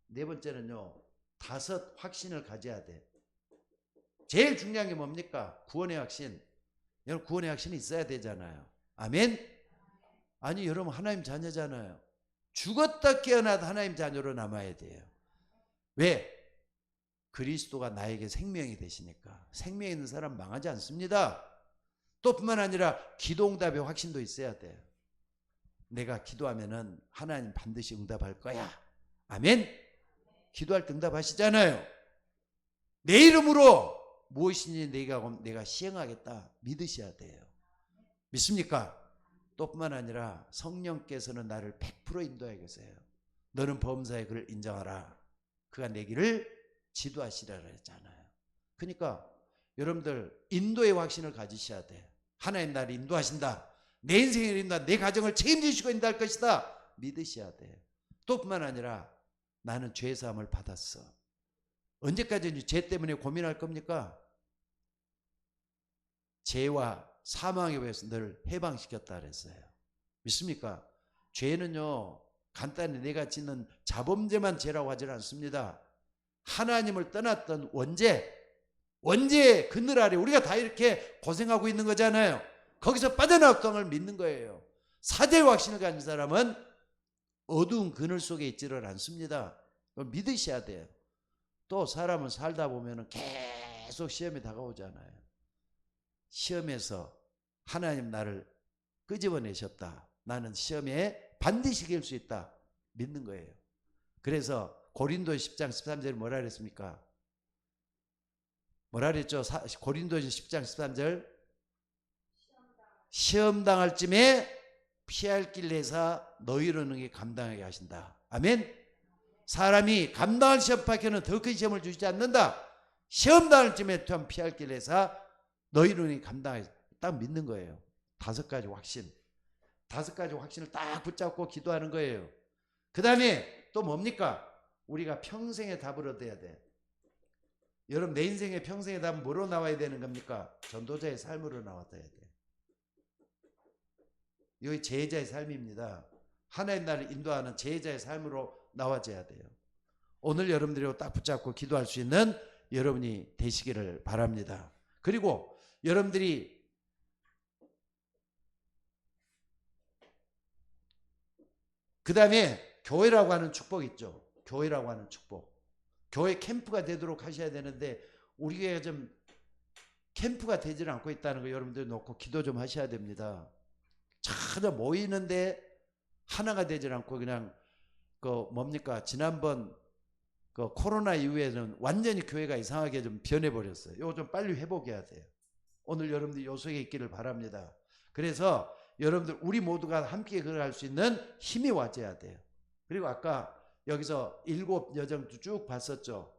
Speaker 1: 네 번째는요 5 확신을 가져야 돼. 제일 중요한 게 뭡니까? 구원의 확신. 여러분 구원의 확신이 있어야 되잖아요. 아멘? 아니 여러분 하나님 자녀잖아요. 죽었다 깨어나도 하나님 자녀로 남아야 돼요. 왜? 그리스도가 나에게 생명이 되시니까. 생명 있는 사람 망하지 않습니다. 또 뿐만 아니라 기도응답의 확신도 있어야 돼요. 내가 기도하면은 하나님 반드시 응답할 거야. 아멘? 기도할 때 응답하시잖아요. 내 이름으로 무엇이니 내가 시행하겠다 믿으셔야 돼요. 믿습니까? 또 뿐만 아니라 성령께서는 나를 100% 인도해 계세요. 너는 범사에 그를 인정하라. 그가 내 길을 지도하시라 했잖아요. 그러니까 여러분들 인도의 확신을 가지셔야 돼. 하나님 나를 인도하신다. 내 인생을 인도한다. 내 가정을 책임지시고 인도할 것이다. 믿으셔야 돼. 또 뿐만 아니라 나는 죄사함을 받았어. 언제까지 죄 때문에 고민할 겁니까? 죄와 사망에 의해서 너를 해방시켰다 그랬어요. 믿습니까? 죄는요 간단히 내가 짓는 자범죄만 죄라고 하지 않습니다. 하나님을 떠났던 원죄 그늘 아래 우리가 다 이렇게 고생하고 있는 거잖아요. 거기서 빠져나왔던 걸 믿는 거예요. 사죄의 확신을 가진 사람은 어두운 그늘 속에 있지를 않습니다. 믿으셔야 돼요. 또 사람은 살다 보면 계속 시험이 다가오잖아요. 시험에서 하나님 나를 끄집어내셨다. 나는 시험에 반드시 이길 수 있다. 믿는 거예요. 그래서 고린도서 10장 13절에 뭐라 그랬습니까? 뭐라 그랬죠? 고린도서 10장 13절 시험 당할 쯤에 피할 길 내사 너희로 능히 감당하게 하신다. 아멘. 사람이 감당할 시험 밖에는 더 큰 시험을 주지 않는다. 시험 당할 쯤에 피할 길 내사 너희로 능히 감당하게 딱 믿는 거예요. 5가지 확신. 5가지 확신을 딱 붙잡고 기도하는 거예요. 그 다음에 또 뭡니까? 우리가 평생의 답을 얻어야 돼. 여러분 내 인생의 평생의 답은 뭐로 나와야 되는 겁니까? 전도자의 삶으로 나왔어야 돼요. 이게 제자의 삶입니다. 하나님 나라를 인도하는 제자의 삶으로 나와줘야 돼요. 오늘 여러분들이 딱 붙잡고 기도할 수 있는 여러분이 되시기를 바랍니다. 그리고 여러분들이 그 다음에 교회라고 하는 축복 있죠. 교회라고 하는 축복. 교회 캠프가 되도록 하셔야 되는데 우리 교회가 좀 캠프가 되질 않고 있다는 거 여러분들 놓고 기도 좀 하셔야 됩니다. 전혀 모이는데 하나가 되질 않고 그냥 그 뭡니까 지난번 그 코로나 이후에는 완전히 교회가 이상하게 좀 변해버렸어요. 이거 좀 빨리 회복해야 돼요. 오늘 여러분들 요 속에 있기를 바랍니다. 그래서 여러분들 우리 모두가 함께 걸어갈 수 있는 힘이 와줘야 돼요. 그리고 아까 여기서 7 여정도 쭉 봤었죠.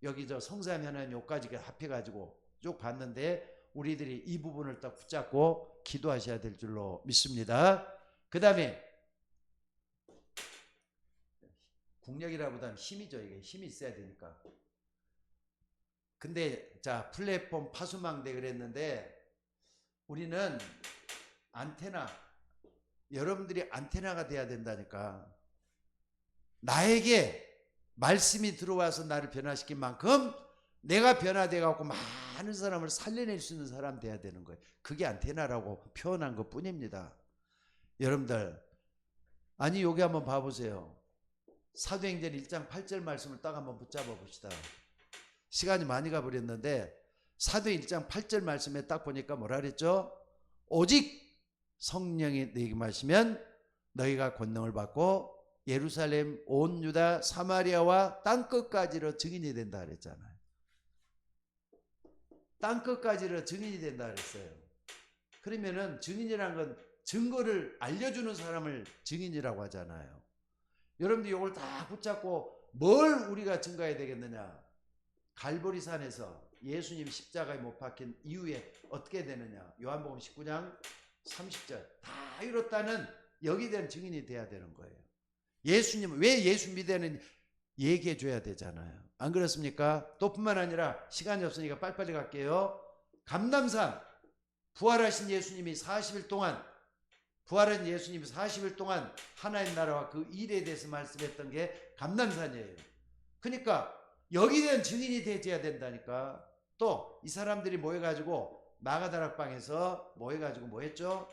Speaker 1: 여기 저 성삼위 하나님 요까지 합해가지고 쭉 봤는데 우리들이 이 부분을 딱 붙잡고 기도하셔야 될 줄로 믿습니다. 그 다음에 국력이라보다는 힘이죠. 이게 힘이 있어야 되니까. 근데 자 플랫폼 파수망대 그랬는데 우리는 안테나, 여러분들이 안테나가 돼야 된다니까. 나에게 말씀이 들어와서 나를 변화시킨 만큼 내가 변화돼 갖고 많은 사람을 살려낼 수 있는 사람 돼야 되는 거예요. 그게 안테나라고 표현한 것 뿐입니다. 여러분들 아니 여기 한번 봐보세요. 사도행전 1장 8절 말씀을 딱 한번 붙잡아 봅시다. 시간이 많이 가버렸는데 사도행 1장 8절 말씀에 딱 보니까 뭐라 그랬죠? 오직 성령이 너희에게 마시면 너희가 권능을 받고 예루살렘 온 유다 사마리아와 땅끝까지로 증인이 된다 그랬잖아요. 땅끝까지로 증인이 된다 그랬어요. 그러면은 증인이란 건 증거를 알려주는 사람을 증인이라고 하잖아요. 여러분들 이걸 다 붙잡고 뭘 우리가 증거해야 되겠느냐? 갈보리산에서 예수님 십자가에 못 박힌 이후에 어떻게 되느냐? 요한복음 19장 30절 다 이뤘다는 여기 대한 증인이 돼야 되는 거예요. 예수님 왜 예수 믿으는 얘기해 줘야 되잖아요. 안 그렇습니까? 또 뿐만 아니라 시간이 없으니까 빨리빨리 갈게요. 감람산 부활하신 예수님이 40일 동안 부활한 예수님이 40일 동안 하나님 나라와 그 일에 대해서 말씀했던 게 감람산이에요. 그러니까 여기에 대한 증인이 되어야 된다니까. 또 이 사람들이 모여가지고 마가다락방에서 모여가지고 뭐 했죠?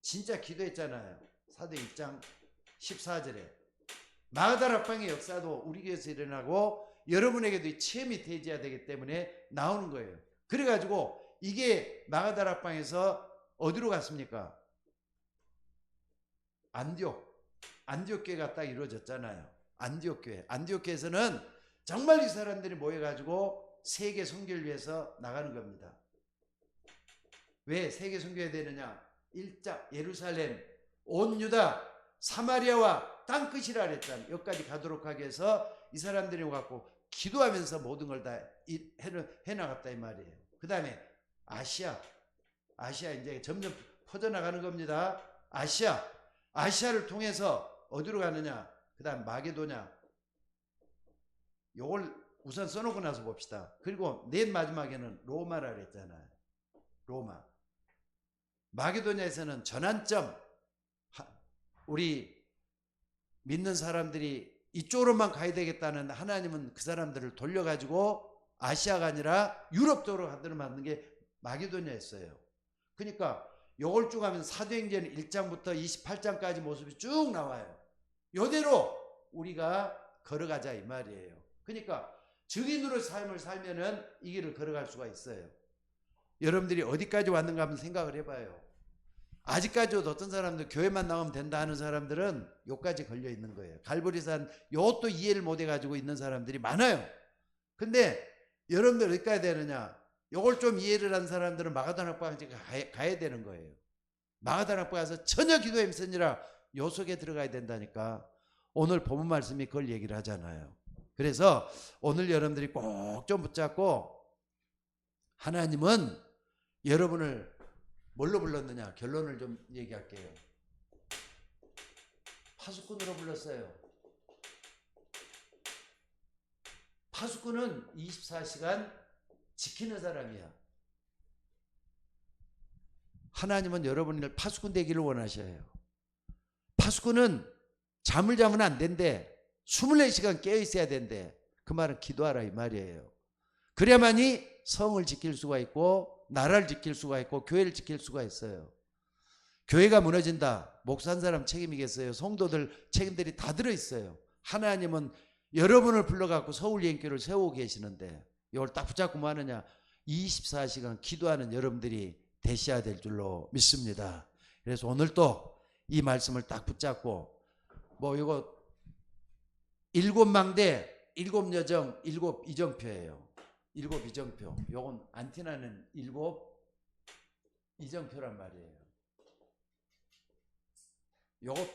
Speaker 1: 진짜 기도했잖아요. 사도행 1장 14절에 마가다락방의 역사도 우리 교회에서 일어나고 여러분에게도 체험이 되어야 되기 때문에 나오는 거예요. 그래가지고 이게 마가다락방에서 어디로 갔습니까? 안디옥 교회가 딱 이루어졌잖아요. 안디옥 교회에서는 정말 이 사람들이 모여가지고 세계 선교를 위해서 나가는 겁니다. 왜 세계 선교해야 되느냐? 1장 예루살렘 온 유다 사마리아와 땅끝이라 그랬잖아요. 여기까지 가도록 하기 위해서 이 사람들이 갖고 기도하면서 모든 걸 다 해나갔다 이 말이에요. 그 다음에 아시아 이제 점점 퍼져나가는 겁니다. 아시아를 통해서 어디로 가느냐? 그 다음 마게도냐. 요걸 우선 써놓고 나서 봅시다. 그리고 맨 마지막에는 로마라 그랬잖아요. 로마. 마게도냐에서는 전환점. 우리 믿는 사람들이 이쪽으로만 가야 되겠다는 하나님은 그 사람들을 돌려가지고 아시아가 아니라 유럽 쪽으로 가도록 만든 게 마게도냐였어요. 그러니까 요걸 쭉 하면 사도행전 1장부터 28장까지 모습이 쭉 나와요. 요대로 우리가 걸어가자 이 말이에요. 그러니까 증인으로 삶을 살면은 이 길을 걸어갈 수가 있어요. 여러분들이 어디까지 왔는가 한번 생각을 해봐요. 아직까지도 어떤 사람들 교회만 나오면 된다 하는 사람들은 요까지 걸려 있는 거예요. 갈보리산 요것도 이해를 못 해가지고 있는 사람들이 많아요. 근데 여러분들 어디까지 되느냐? 요걸 좀 이해를 한 사람들은 마가다락방에 가야 되는 거예요. 마가다락방 가서 전혀 기도에 힘쓰니라 요 속에 들어가야 된다니까. 오늘 본문 말씀이 그걸 얘기를 하잖아요. 그래서 오늘 여러분들이 꼭 좀 붙잡고 하나님은 여러분을 뭘로 불렀느냐? 결론을 좀 얘기할게요. 파수꾼으로 불렀어요. 파수꾼은 24시간 지키는 사람이야. 하나님은 여러분을 파수꾼 되기를 원하셔요. 파수꾼은 잠을 자면 안 된대. 24시간 깨어 있어야 된대. 그 말은 기도하라 이 말이에요. 그래야만이 성을 지킬 수가 있고 나라를 지킬 수가 있고 교회를 지킬 수가 있어요. 교회가 무너진다. 목사 한 사람 책임이겠어요? 성도들 책임들이 다 들어있어요. 하나님은 여러분을 불러갖고 서울예인교회를 세우고 계시는데 이걸 딱 붙잡고 뭐 하느냐? 24시간 기도하는 여러분들이 되셔야 될 줄로 믿습니다. 그래서 오늘 또 이 말씀을 딱 붙잡고 뭐 이거 7망대 7여정 7이정표예요. 7이정표. 요건 안티나는 7이정표란 말이에요. 요거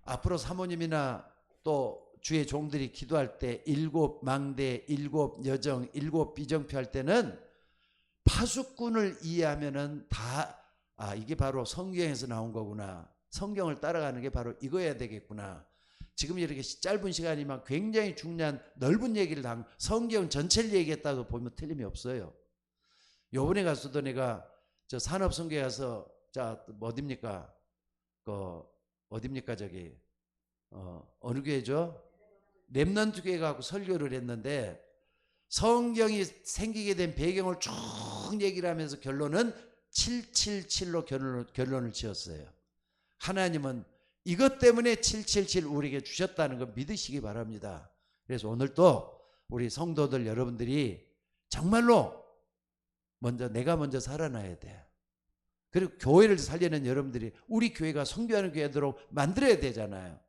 Speaker 1: 앞으로 사모님이나 또 주의 종들이 기도할 때 7망대 7여정 7이정표 할 때는 파수꾼을 이해하면은 다 이게 바로 성경에서 나온 거구나. 성경을 따라가는 게 바로 이거야 되겠구나. 지금 이렇게 짧은 시간이면 굉장히 중요한 넓은 얘기를 성경 전체를 얘기했다고 보면 틀림이 없어요. 요번에 가서도 내가 저 산업선교에 가서 어딥니까? 어딥니까 저기 어느 교회죠? 렘넌트 교회 가고 설교를 했는데 성경이 생기게 된 배경을 쭉 얘기를 하면서 결론은 777로 결론을 지었어요. 하나님은 이것 때문에 777 우리에게 주셨다는 거 믿으시기 바랍니다. 그래서 오늘 또 우리 성도들 여러분들이 정말로 내가 먼저 살아나야 돼. 그리고 교회를 살리는 여러분들이 우리 교회가 성교하는 교회도록 만들어야 되잖아요.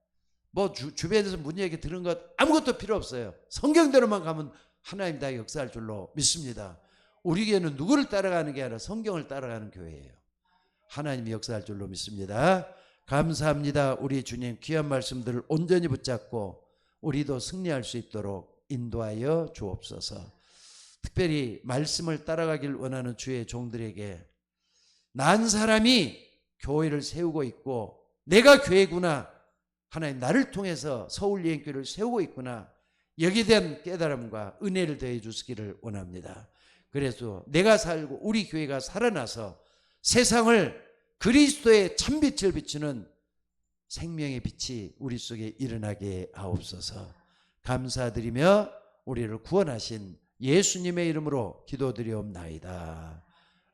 Speaker 1: 뭐 주변에서 문 얘기 들은 것 아무것도 필요 없어요. 성경대로만 가면 하나님 다 역사할 줄로 믿습니다. 우리 교회는 누구를 따라가는 게 아니라 성경을 따라가는 교회예요. 하나님이 역사할 줄로 믿습니다. 감사합니다. 우리 주님 귀한 말씀들을 온전히 붙잡고 우리도 승리할 수 있도록 인도하여 주옵소서. 특별히 말씀을 따라가길 원하는 주의 종들에게 난 사람이 교회를 세우고 있고 내가 교회구나. 하나님 나를 통해서 서울예인교회를 세우고 있구나. 여기에 대한 깨달음과 은혜를 더해 주시기를 원합니다. 그래서 내가 살고 우리 교회가 살아나서 세상을 그리스도의 참빛을 비추는 생명의 빛이 우리 속에 일어나게 하옵소서. 감사드리며 우리를 구원하신 예수님의 이름으로 기도드리옵나이다.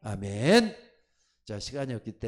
Speaker 1: 아멘. 자, 시간이 없기 때문에